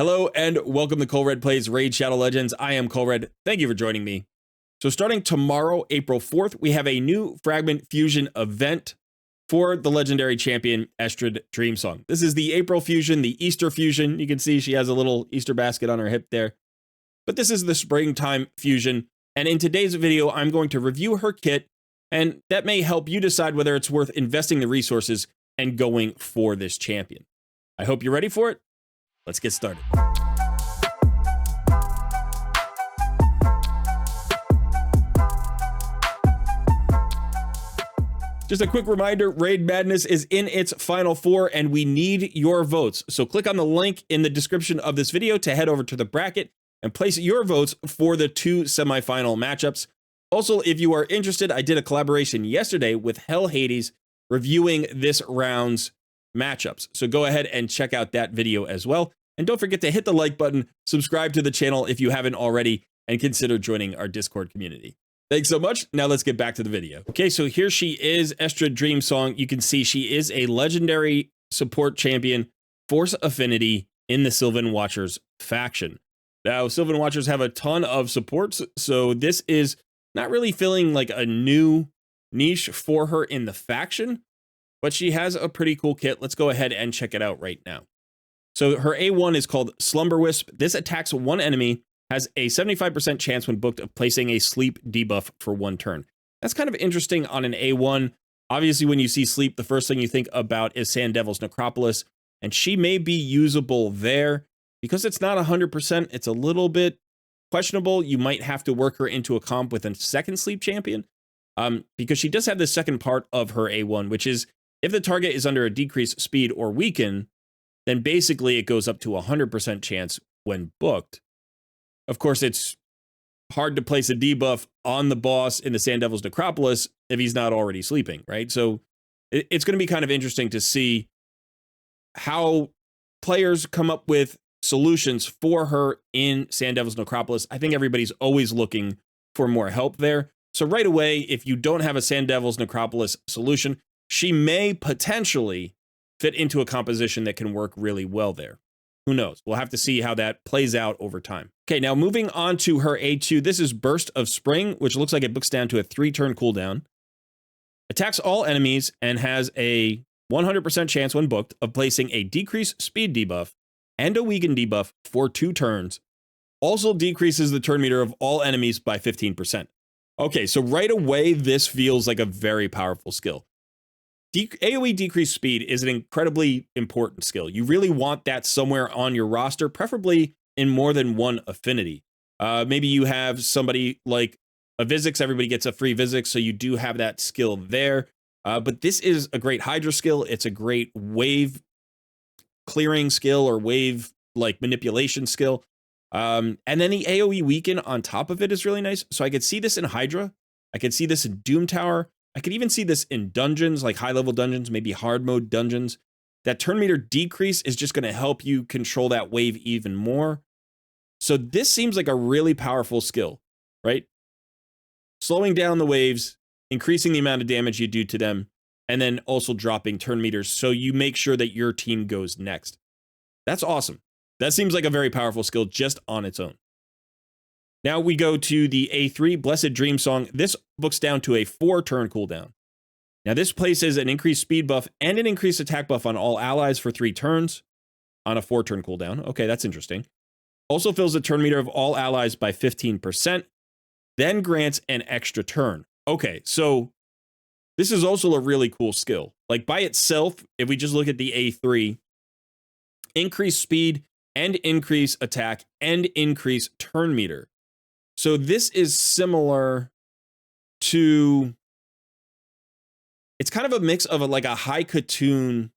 Hello and welcome to Colred Plays Raid Shadow Legends. I am Colred. Thank you for joining me. So starting tomorrow, April 4th, we have a new Fragment Fusion event for the legendary champion Eostrid Dreamsong. This is the April Fusion, the Easter Fusion. You can see she has a little Easter basket on her hip there. But this is the Springtime Fusion. And in today's video, I'm going to review her kit, and that may help you decide whether it's worth investing the resources and going for this champion. I hope you're ready for it. Let's get started. Just a quick reminder, Raid Madness is in its final four and we need your votes. So click on the link in the description of this video to head over to the bracket and place your votes for the two semifinal matchups. Also, if you are interested, I did a collaboration yesterday with Hell Hades reviewing this round's matchups. So go ahead and check out that video as well. And don't forget to hit the like button, subscribe to the channel if you haven't already, and consider joining our Discord community. Thanks so much. Now let's get back to the video. Okay, so here she is, Eostrid Dreamsong. You can see she is a legendary support champion, Force Affinity in the Sylvan Watchers faction. Now, Sylvan Watchers have a ton of supports, so this is not really filling like a new niche for her in the faction, but she has a pretty cool kit. Let's go ahead and check it out right now. So her A1 is called Slumber Wisp. This attacks one enemy, has a 75% chance when booked of placing a sleep debuff for one turn. That's kind of interesting on an A1. Obviously, when you see sleep, the first thing you think about is Sand Devil's Necropolis, and she may be usable there. Because it's not 100%, it's a little bit questionable. You might have to work her into a comp with a second sleep champion, because she does have the second part of her A1, which is if the target is under a decreased speed or weaken, then basically it goes up to 100% chance when booked. Of course, it's hard to place a debuff on the boss in the Sand Devil's Necropolis if he's not already sleeping, right? So it's going to be kind of interesting to see how players come up with solutions for her in Sand Devil's Necropolis. I think everybody's always looking for more help there. So right away, if you don't have a Sand Devil's Necropolis solution, she may potentially fit into a composition that can work really well there. Who knows? We'll have to see how that plays out over time. Okay, now moving on to her A2. This is Burst of Spring, which looks like it books down to a 3-turn cooldown. Attacks all enemies and has a 100% chance when booked of placing a decreased speed debuff and a weaken debuff for 2 turns. Also decreases the turn meter of all enemies by 15%. Okay, so right away, this feels like a very powerful skill. AoE decreased speed is an incredibly important skill. You really want that somewhere on your roster, preferably in more than one affinity. Maybe you have somebody like a Vizix, everybody gets a free Vizix, so you do have that skill there. But this is a great Hydra skill. It's a great wave clearing skill or wave like manipulation skill. And then the AoE weaken on top of it is really nice. So I could see this in Hydra. I could see this in Doom Tower. I could even see this in dungeons, like high-level dungeons, maybe hard mode dungeons. That turn meter decrease is just going to help you control that wave even more. So this seems like a really powerful skill, right? Slowing down the waves, increasing the amount of damage you do to them, and then also dropping turn meters so you make sure that your team goes next. That's awesome. That seems like a very powerful skill just on its own. Now we go to the A3, Blessed Dreamsong. This books down to a 4-turn cooldown. Now this places an increased speed buff and an increased attack buff on all allies for 3 turns on a 4-turn cooldown. Okay, that's interesting. Also fills the turn meter of all allies by 15%, then grants an extra turn. Okay, so this is also a really cool skill. Like by itself, if we just look at the A3, increase speed and increase attack and increase turn meter. So this is similar to, it's kind of a mix of like a High Katoon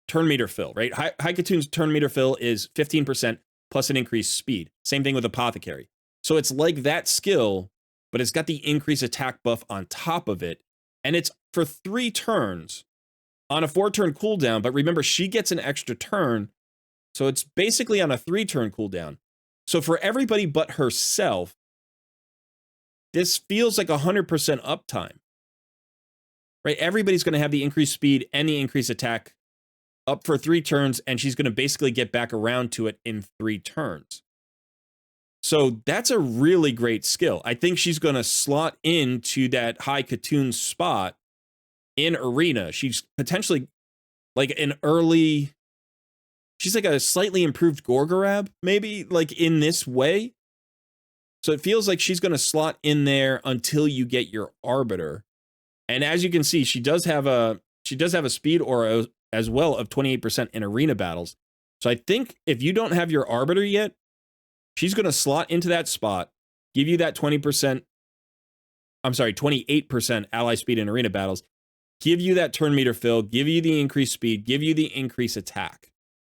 turn meter fill, right? High Katoon's turn meter fill is 15% plus an increased speed. Same thing with Apothecary. So it's like that skill, but it's got the increased attack buff on top of it. And it's for 3 turns on a 4-turn cooldown. But remember, she gets an extra turn. So it's basically on a 3-turn cooldown. So for everybody but herself, this feels like 100% uptime, right? Everybody's going to have the increased speed and the increased attack up for 3 turns, and she's going to basically get back around to it in 3 turns. So that's a really great skill. I think she's going to slot into that high Katoon spot in Arena. She's potentially like an early... She's like a slightly improved Gorgorab, maybe, like in this way. So it feels like she's going to slot in there until you get your Arbiter. And as you can see, she does have a speed aura as well of 28% in arena battles. So I think if you don't have your Arbiter yet, she's going to slot into that spot, give you that 28% ally speed in arena battles, give you that turn meter fill, give you the increased speed, give you the increased attack.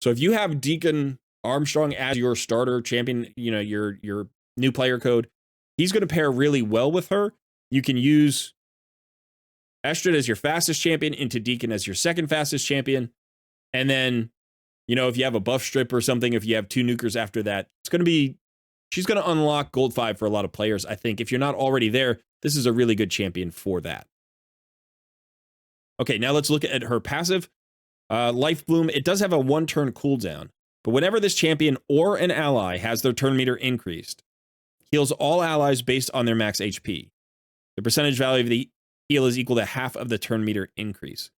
So if you have Deacon Armstrong as your starter champion, you know, your new player code, he's going to pair really well with her. You can use Eostrid as your fastest champion into Deacon as your second fastest champion. And then, you know, if you have a buff strip or something, if you have 2 nukers after that, she's going to unlock gold 5 for a lot of players. I think if you're not already there, this is a really good champion for that. Okay, now let's look at her passive. Life Bloom, it does have a 1-turn cooldown, but whenever this champion or an ally has their turn meter increased, heals all allies based on their max HP. The percentage value of the heal is equal to half of the turn meter increase.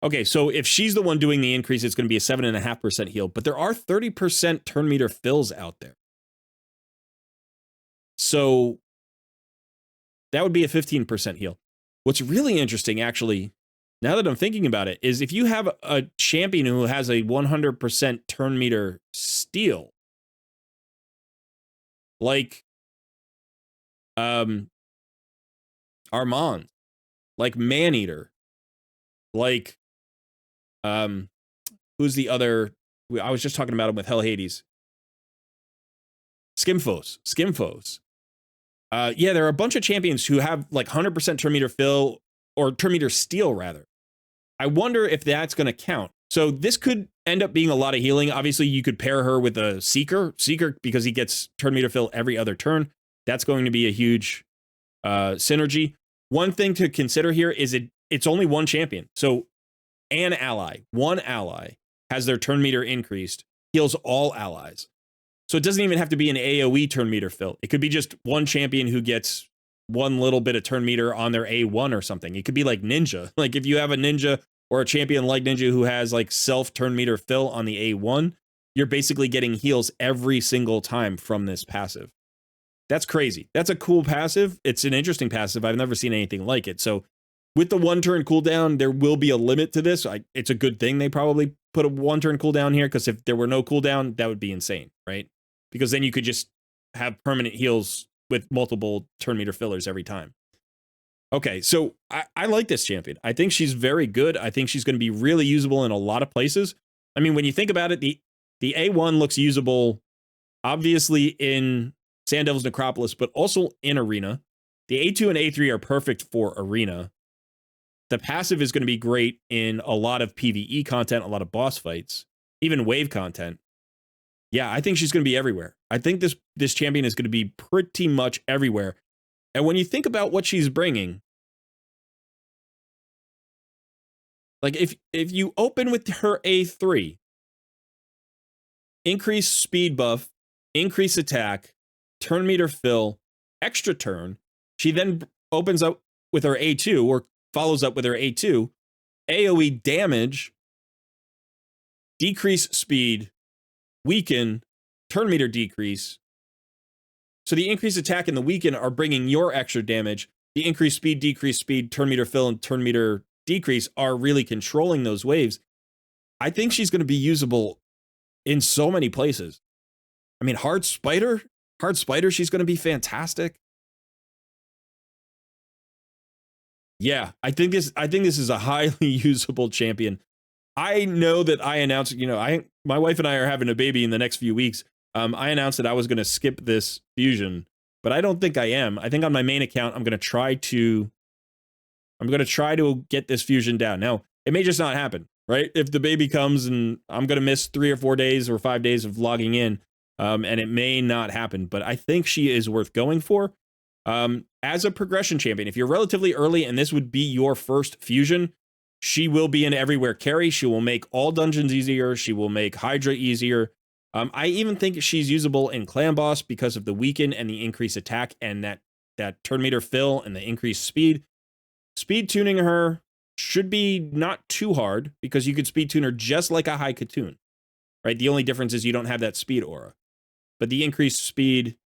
Okay, so if she's the one doing the increase, it's going to be a 7.5% heal, but there are 30% turn meter fills out there. So that would be a 15% heal. What's really interesting, actually, now that I'm thinking about it, is if you have a champion who has a 100% turn meter steal, like Armand, like Maneater, like who's the other? I was just talking about him with Hell Hades. Skimfos. Yeah, there are a bunch of champions who have like 100% turn meter fill, or turn meter steal rather. I wonder if that's going to count. So this could end up being a lot of healing. Obviously, you could pair her with a Seeker because he gets turn meter fill every other turn. That's going to be a huge synergy. One thing to consider here is it's only one champion. So one ally has their turn meter increased, heals all allies. So it doesn't even have to be an AoE turn meter fill. It could be just one champion who gets one little bit of turn meter on their A1 or something. It could be like Ninja. Like if you have a Ninja or a champion like Ninja who has like self turn meter fill on the A1, you're basically getting heals every single time from this passive. That's crazy. That's a cool passive. It's an interesting passive. I've never seen anything like it. So with the 1-turn cooldown, there will be a limit to this. It's a good thing they probably put a 1-turn cooldown here, because if there were no cooldown, that would be insane, right? Because then you could just have permanent heals with multiple turn meter fillers every time. Okay, so I like this champion. I think she's very good. I think she's going to be really usable in a lot of places. I mean, when you think about it, the A1 looks usable, obviously, in Sand Devil's Necropolis, but also in Arena. The A2 and A3 are perfect for Arena. The passive is going to be great in a lot of PvE content, a lot of boss fights, even wave content. Yeah, I think she's going to be everywhere. I think this champion is going to be pretty much everywhere. And when you think about what she's bringing, like if you open with her A3, increase speed buff, increase attack, turn meter fill, extra turn, she then opens up with her A2, or follows up with her A2, AoE damage, decrease speed, weaken, turn meter decrease. So the increased attack and the weaken are bringing your extra damage. The increased speed, decreased speed, turn meter fill, and turn meter decrease are really controlling those waves. I think she's going to be usable in so many places. I mean, Hard Spider, she's going to be fantastic. Yeah, I think this is a highly usable champion. I know that I announced, my wife and I are having a baby in the next few weeks. I announced that I was going to skip this fusion, but I don't think I am. I think on my main account, I'm going to try to get this fusion down. Now, it may just not happen, right? If the baby comes and I'm going to miss 3 or 4 days or 5 days of logging in, and it may not happen, but I think she is worth going for. As a progression champion, if you're relatively early and this would be your first fusion, She will be an everywhere carry. She will make all dungeons easier. She will make Hydra easier. I even think she's usable in Clan Boss because of the weaken and the increased attack and that turn meter fill and the increased speed. Speed tuning her should be not too hard because you could speed tune her just like a High Katoon, right? The only difference is you don't have that speed aura. But the increased speed,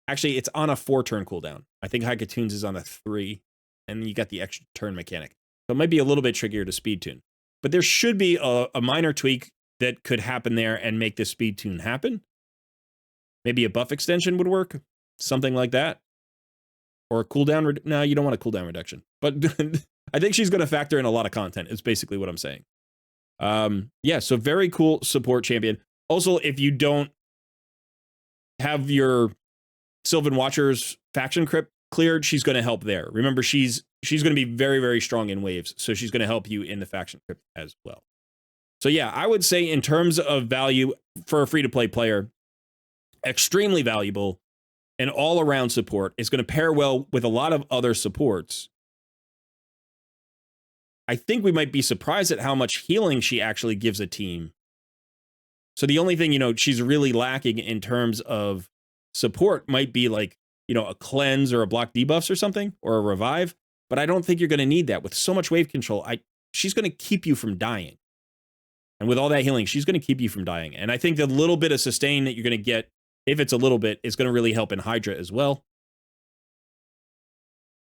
actually, it's on a 4-turn cooldown. I think High Katoon's is on a 3, and you got the extra turn mechanic. So it might be a little bit trickier to speed tune. But there should be a minor tweak that could happen there and make the speed tune happen. Maybe a buff extension would work, something like that. Or a cooldown, no, you don't want a cooldown reduction. But I think she's going to factor in a lot of content, is basically what I'm saying. Yeah, so very cool support champion. Also, if you don't have your Sylvan Watchers faction crypt cleared, she's going to help there. Remember, she's going to be very, very strong in waves, so she's going to help you in the faction crypt as well. So yeah, I would say in terms of value for a free-to-play player, extremely valuable and all-around support. Is going to pair well with a lot of other supports. I think we might be surprised at how much healing she actually gives a team. So the only thing, she's really lacking in terms of support might be like, a cleanse or a block debuffs or something, or a revive. But I don't think you're going to need that. With so much wave control, she's going to keep you from dying. And with all that healing, she's going to keep you from dying. And I think the little bit of sustain that you're going to get, if it's a little bit, is going to really help in Hydra as well.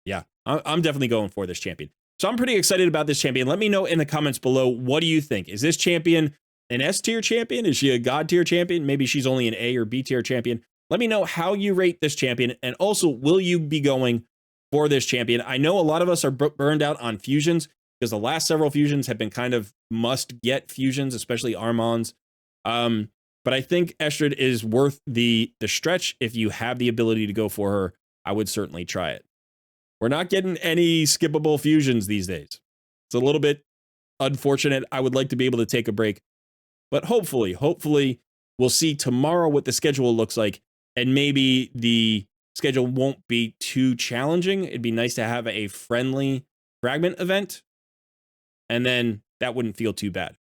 Yeah, I'm definitely going for this champion. So I'm pretty excited about this champion. Let me know in the comments below, what do you think? Is this champion an S tier champion? Is she a God tier champion? Maybe she's only an A or B tier champion. Let me know how you rate this champion. And also, will you be going for this champion? I know a lot of us are burned out on fusions because the last several fusions have been kind of must-get fusions, especially Armand's. But I think Eostrid is worth the stretch. If you have the ability to go for her, I would certainly try it. We're not getting any skippable fusions these days. It's a little bit unfortunate. I would like to be able to take a break. But hopefully, we'll see tomorrow what the schedule looks like. And maybe the schedule won't be too challenging. It'd be nice to have a friendly fragment event. And then that wouldn't feel too bad.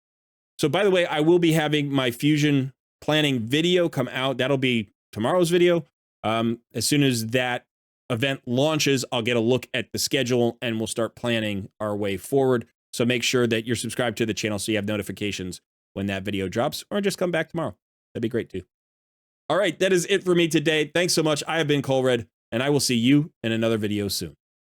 So by the way, I will be having my fusion planning video come out. That'll be tomorrow's video. As soon as that event launches, I'll get a look at the schedule and we'll start planning our way forward. So make sure that you're subscribed to the channel so you have notifications when that video drops, or just come back tomorrow. That'd be great too. All right, that is it for me today. Thanks so much. I have been Colred, and I will see you in another video soon.